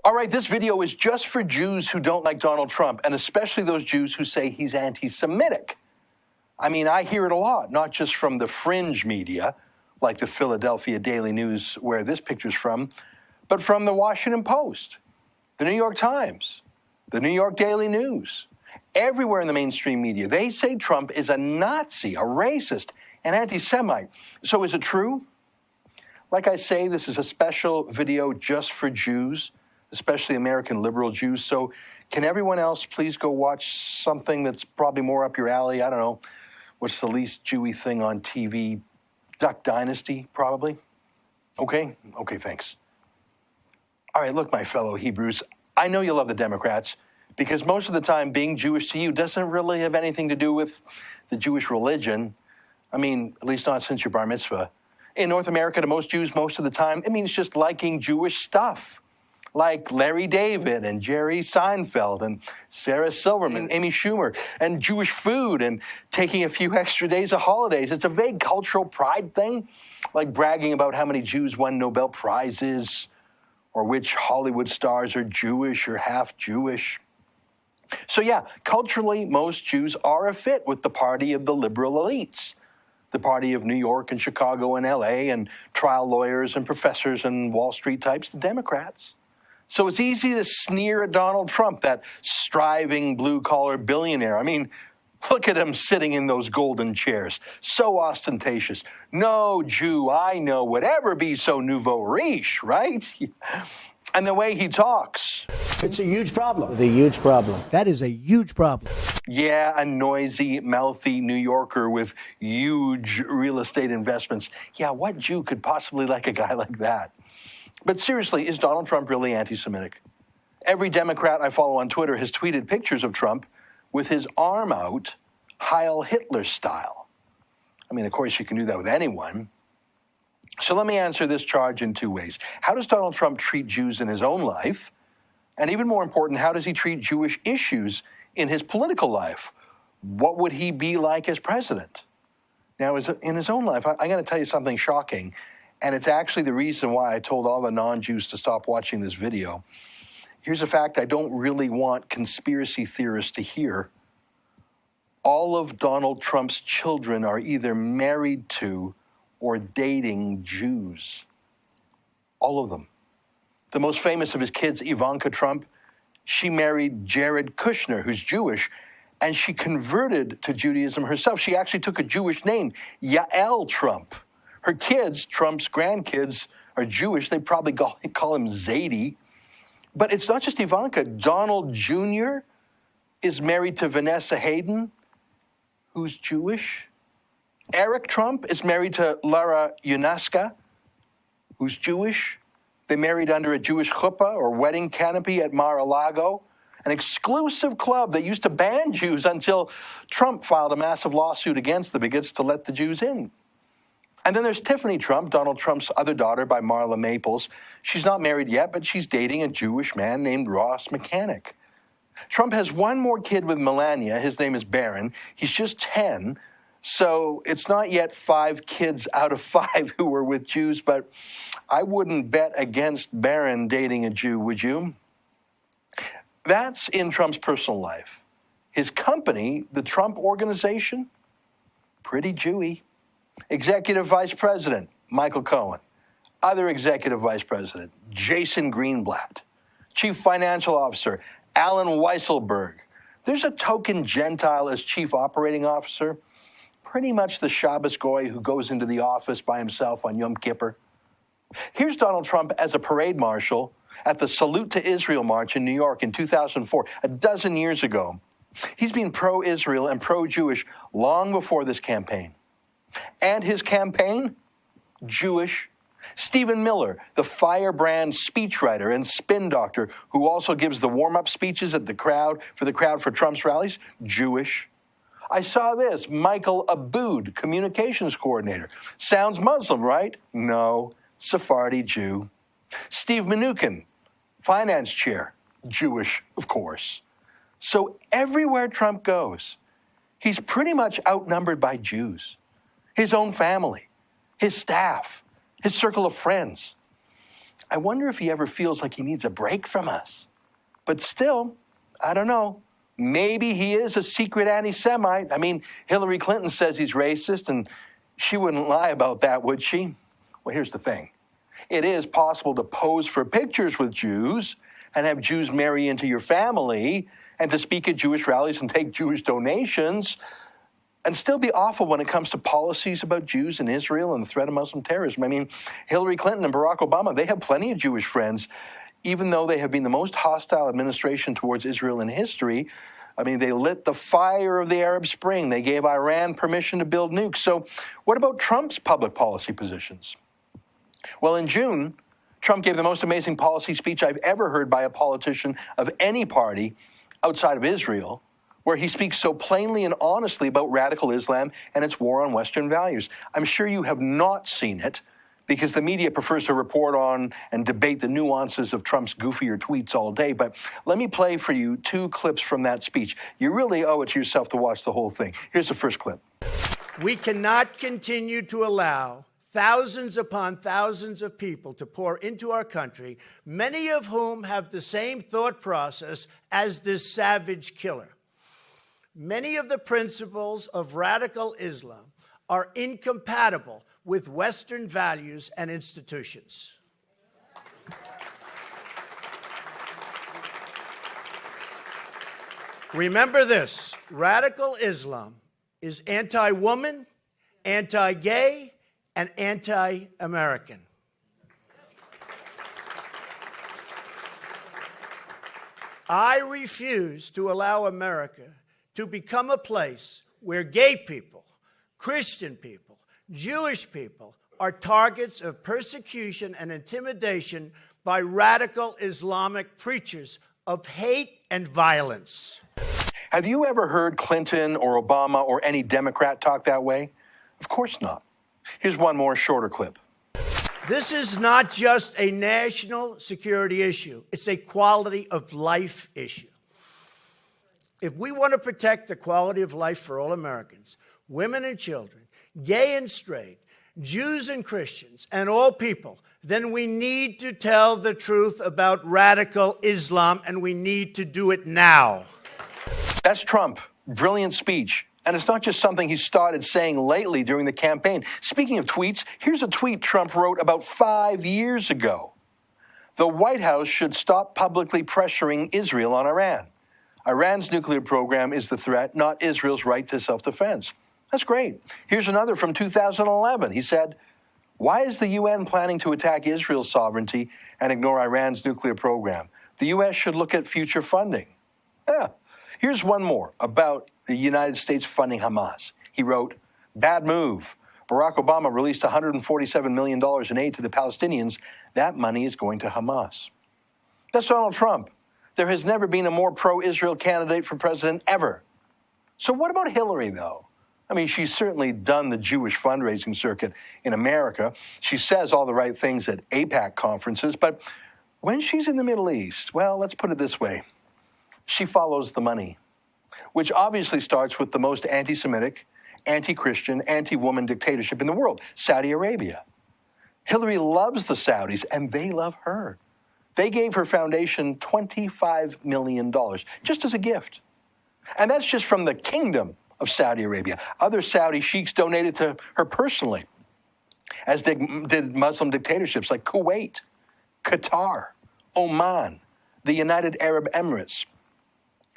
All right, this video is just for Jews who don't like Donald Trump, and especially those Jews who say he's anti-Semitic. I mean, I hear it a lot, not just from the fringe media, like the Philadelphia Daily News, where this picture's from, but from the Washington Post, the New York Times, the New York Daily News, everywhere in the mainstream media. They say Trump is a Nazi, a racist, an anti-Semite. So is it true? Like I say, this is a special video just for Jews, especially American liberal Jews. So can everyone else please go watch something that's probably more up your alley? I don't know. What's the least Jewy thing on TV? Duck Dynasty, probably? Okay? Okay, thanks. All right, look, my fellow Hebrews, I know you love the Democrats because most of the time being Jewish to you doesn't really have anything to do with the Jewish religion. I mean, at least not since your bar mitzvah. In North America, to most Jews, most of the time, it means just liking Jewish stuff. Like Larry David and Jerry Seinfeld and Sarah Silverman, and Amy Schumer, and Jewish food and taking a few extra days of holidays. It's a vague cultural pride thing, like bragging about how many Jews won Nobel Prizes or which Hollywood stars are Jewish or half Jewish. So yeah, culturally, most Jews are a fit with the party of the liberal elites, the party of New York and Chicago and LA and trial lawyers and professors and Wall Street types, the Democrats. So it's easy to sneer at Donald Trump, that striving blue-collar billionaire. I mean, look at him sitting in those golden chairs, so ostentatious. No Jew I know would ever be so nouveau riche, right? And the way he talks. It's a huge problem. The huge problem. That is a huge problem. Yeah, a noisy, mouthy New Yorker with huge real estate investments. Yeah, what Jew could possibly like a guy like that? But seriously, is Donald Trump really anti-Semitic? Every Democrat I follow on Twitter has tweeted pictures of Trump with his arm out, Heil Hitler style. I mean, of course, you can do that with anyone. So let me answer this charge in two ways. How does Donald Trump treat Jews in his own life? And even more important, how does he treat Jewish issues in his political life? What would he be like as president? Now, in his own life, I'm going to tell you something shocking. And it's actually the reason why I told all the non-Jews to stop watching this video. Here's a fact I don't really want conspiracy theorists to hear. All of Donald Trump's children are either married to or dating Jews. All of them. The most famous of his kids, Ivanka Trump, she married Jared Kushner, who's Jewish, and she converted to Judaism herself. She actually took a Jewish name, Yael Trump. Her kids, Trump's grandkids, are Jewish. They probably call him Zadie. But it's not just Ivanka. Donald Jr. is married to Vanessa Hayden, who's Jewish. Eric Trump is married to Lara Yunaska, who's Jewish. They married under a Jewish chuppah or wedding canopy at Mar-a-Lago, an exclusive club that used to ban Jews until Trump filed a massive lawsuit against the bigots to let the Jews in. And then there's Tiffany Trump, Donald Trump's other daughter by Marla Maples. She's not married yet, but she's dating a Jewish man named Ross Mechanic. Trump has one more kid with Melania. His name is Barron. He's just 10, so it's not yet 5 kids out of 5 who are with Jews, but I wouldn't bet against Barron dating a Jew, would you? That's in Trump's personal life. His company, the Trump Organization, pretty Jewy. Executive Vice President, Michael Cohen. Other Executive Vice President, Jason Greenblatt. Chief Financial Officer, Alan Weisselberg. There's a token Gentile as Chief Operating Officer. Pretty much the Shabbos goy who goes into the office by himself on Yom Kippur. Here's Donald Trump as a parade marshal at the Salute to Israel March in New York in 2004, a dozen years ago. He's been pro-Israel and pro-Jewish long before this campaign. And his campaign? Jewish. Stephen Miller, the firebrand speechwriter and spin doctor who also gives the warm-up speeches at the crowd for Trump's rallies? Jewish. I saw this, Michael Abood, communications coordinator. Sounds Muslim, right? No, Sephardi Jew. Steve Mnuchin, finance chair. Jewish, of course. So everywhere Trump goes, he's pretty much outnumbered by Jews. His own family, his staff, his circle of friends. I wonder if he ever feels like he needs a break from us. But still, I don't know. Maybe he is a secret anti-Semite. I mean, Hillary Clinton says he's racist, and she wouldn't lie about that, would she? Well, here's the thing. It is possible to pose for pictures with Jews and have Jews marry into your family and to speak at Jewish rallies and take Jewish donations and still be awful when it comes to policies about Jews in Israel and the threat of Muslim terrorism. I mean, Hillary Clinton and Barack Obama, they have plenty of Jewish friends, even though they have been the most hostile administration towards Israel in history. I mean, they lit the fire of the Arab Spring. They gave Iran permission to build nukes. So what about Trump's public policy positions? Well, in June, Trump gave the most amazing policy speech I've ever heard by a politician of any party outside of Israel, where he speaks so plainly and honestly about radical Islam and its war on Western values. I'm sure you have not seen it, because the media prefers to report on and debate the nuances of Trump's goofier tweets all day. But let me play for you 2 clips from that speech. You really owe it to yourself to watch the whole thing. Here's the first clip. We cannot continue to allow thousands upon thousands of people to pour into our country, many of whom have the same thought process as this savage killer. Many of the principles of radical Islam are incompatible with Western values and institutions. Remember this: radical Islam is anti-woman, anti-gay, and anti-American. I refuse to allow America to become a place where gay people, Christian people, Jewish people are targets of persecution and intimidation by radical Islamic preachers of hate and violence. Have you ever heard Clinton or Obama or any Democrat talk that way? Of course not. Here's one more shorter clip. This is not just a national security issue. It's a quality of life issue. If we want to protect the quality of life for all Americans, women and children, gay and straight, Jews and Christians, and all people, then we need to tell the truth about radical Islam, and we need to do it now. That's Trump. Brilliant speech. And it's not just something he started saying lately during the campaign. Speaking of tweets, here's a tweet Trump wrote about 5 years ago. The White House should stop publicly pressuring Israel on Iran. Iran's nuclear program is the threat, not Israel's right to self-defense. That's great. Here's another from 2011. He said, why is the UN planning to attack Israel's sovereignty and ignore Iran's nuclear program? The U.S. should look at future funding. Here's one more about the United States funding Hamas. He wrote, bad move. Barack Obama released $147 million in aid to the Palestinians. That money is going to Hamas. That's Donald Trump. There has never been a more pro-Israel candidate for president ever. So what about Hillary, though? I mean, she's certainly done the Jewish fundraising circuit in America. She says all the right things at AIPAC conferences, but when she's in the Middle East, well, let's put it this way. She follows the money, which obviously starts with the most anti-Semitic, anti-Christian, anti-woman dictatorship in the world, Saudi Arabia. Hillary loves the Saudis, and they love her. They gave her foundation $25 million, just as a gift. And that's just from the kingdom of Saudi Arabia. Other Saudi sheiks donated to her personally, as did Muslim dictatorships like Kuwait, Qatar, Oman, the United Arab Emirates.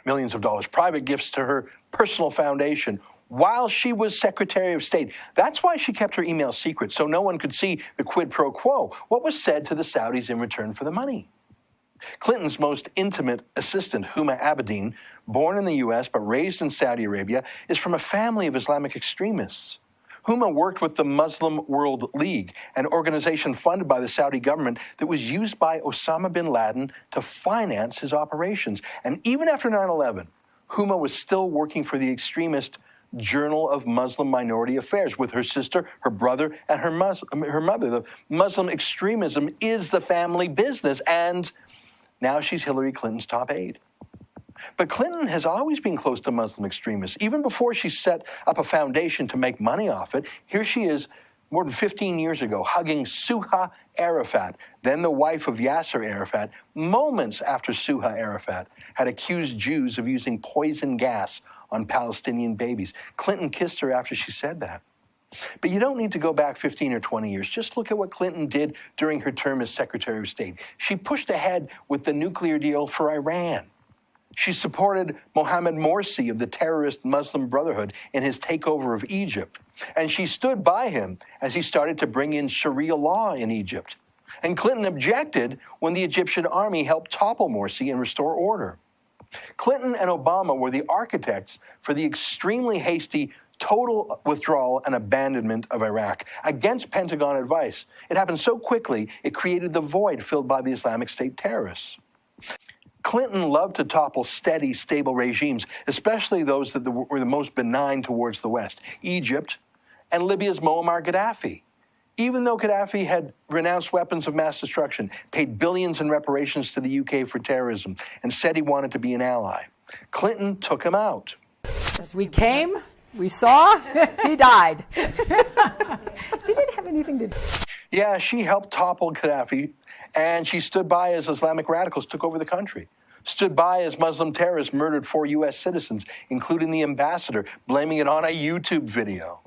Millions of dollars, private gifts to her personal foundation while she was Secretary of State. That's why she kept her email secret, so no one could see the quid pro quo, what was said to the Saudis in return for the money. Clinton's most intimate assistant, Huma Abedin, born in the U.S. but raised in Saudi Arabia, is from a family of Islamic extremists. Huma worked with the Muslim World League, an organization funded by the Saudi government that was used by Osama bin Laden to finance his operations. And even after 9/11, Huma was still working for the extremist Journal of Muslim Minority Affairs with her sister, her brother, and her mother. The Muslim extremism is the family business, and now she's Hillary Clinton's top aide. But Clinton has always been close to Muslim extremists. Even before she set up a foundation to make money off it, here she is more than 15 years ago, hugging Suha Arafat, then the wife of Yasser Arafat, moments after Suha Arafat had accused Jews of using poison gas on Palestinian babies. Clinton kissed her after she said that. But you don't need to go back 15 or 20 years. Just look at what Clinton did during her term as Secretary of State. She pushed ahead with the nuclear deal for Iran. She supported Mohammed Morsi of the terrorist Muslim Brotherhood in his takeover of Egypt. And she stood by him as he started to bring in Sharia law in Egypt. And Clinton objected when the Egyptian army helped topple Morsi and restore order. Clinton and Obama were the architects for the extremely hasty total withdrawal and abandonment of Iraq against Pentagon advice. It happened so quickly, it created the void filled by the Islamic State terrorists. Clinton loved to topple steady, stable regimes, especially those that were the most benign towards the West, Egypt and Libya's Muammar Gaddafi. Even though Gaddafi had renounced weapons of mass destruction, paid billions in reparations to the UK for terrorism, and said he wanted to be an ally, Clinton took him out. We came, we saw, he died. Did it have anything to do? Yeah, she helped topple Gaddafi, and she stood by as Islamic radicals took over the country. Stood by as Muslim terrorists murdered 4 U.S. citizens, including the ambassador, blaming it on a YouTube video.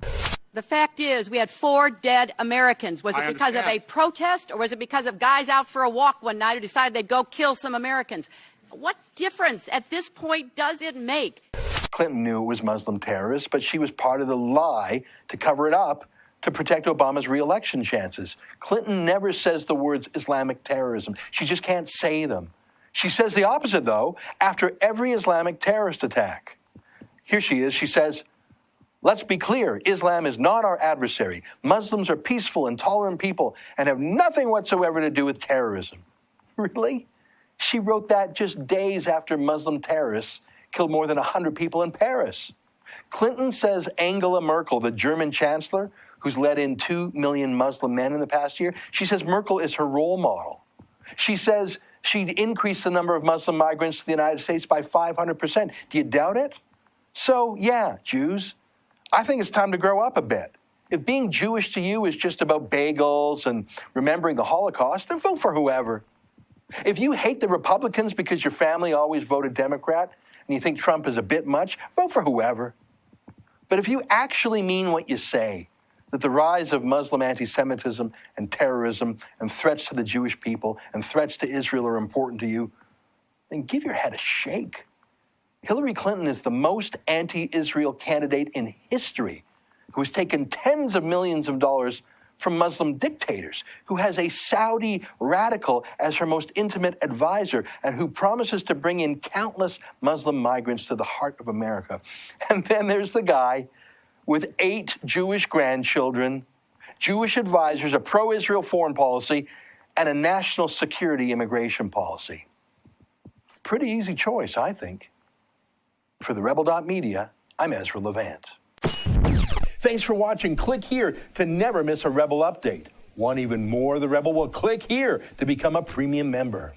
The fact is, we had 4 dead Americans. Was it because of a protest, or was it because of guys out for a walk one night who decided they'd go kill some Americans? What difference at this point does it make? Clinton knew it was Muslim terrorists, but she was part of the lie to cover it up to protect Obama's re-election chances. Clinton never says the words Islamic terrorism. She just can't say them. She says the opposite, though, after every Islamic terrorist attack. Here she is. She says, let's be clear, Islam is not our adversary. Muslims are peaceful and tolerant people and have nothing whatsoever to do with terrorism. Really? She wrote that just days after Muslim terrorists killed more than 100 people in Paris. Clinton says Angela Merkel, the German chancellor, who's let in 2 million Muslim men in the past year, she says Merkel is her role model. She says she'd increase the number of Muslim migrants to the United States by 500%. Do you doubt it? So, yeah, Jews, I think it's time to grow up a bit. If being Jewish to you is just about bagels and remembering the Holocaust, then vote for whoever. If you hate the Republicans because your family always voted Democrat and you think Trump is a bit much, vote for whoever. But if you actually mean what you say, that the rise of Muslim anti-Semitism and terrorism and threats to the Jewish people and threats to Israel are important to you, then give your head a shake. Hillary Clinton is the most anti-Israel candidate in history who has taken tens of millions of dollars from Muslim dictators, who has a Saudi radical as her most intimate advisor, and who promises to bring in countless Muslim migrants to the heart of America. And then there's the guy with 8 Jewish grandchildren, Jewish advisors, a pro-Israel foreign policy, and a national security immigration policy. Pretty easy choice, I think. For the Rebel.media, I'm Ezra Levant. Thanks for watching. Click here to never miss a Rebel update. Want even more of the Rebel? Well, click here to become a premium member.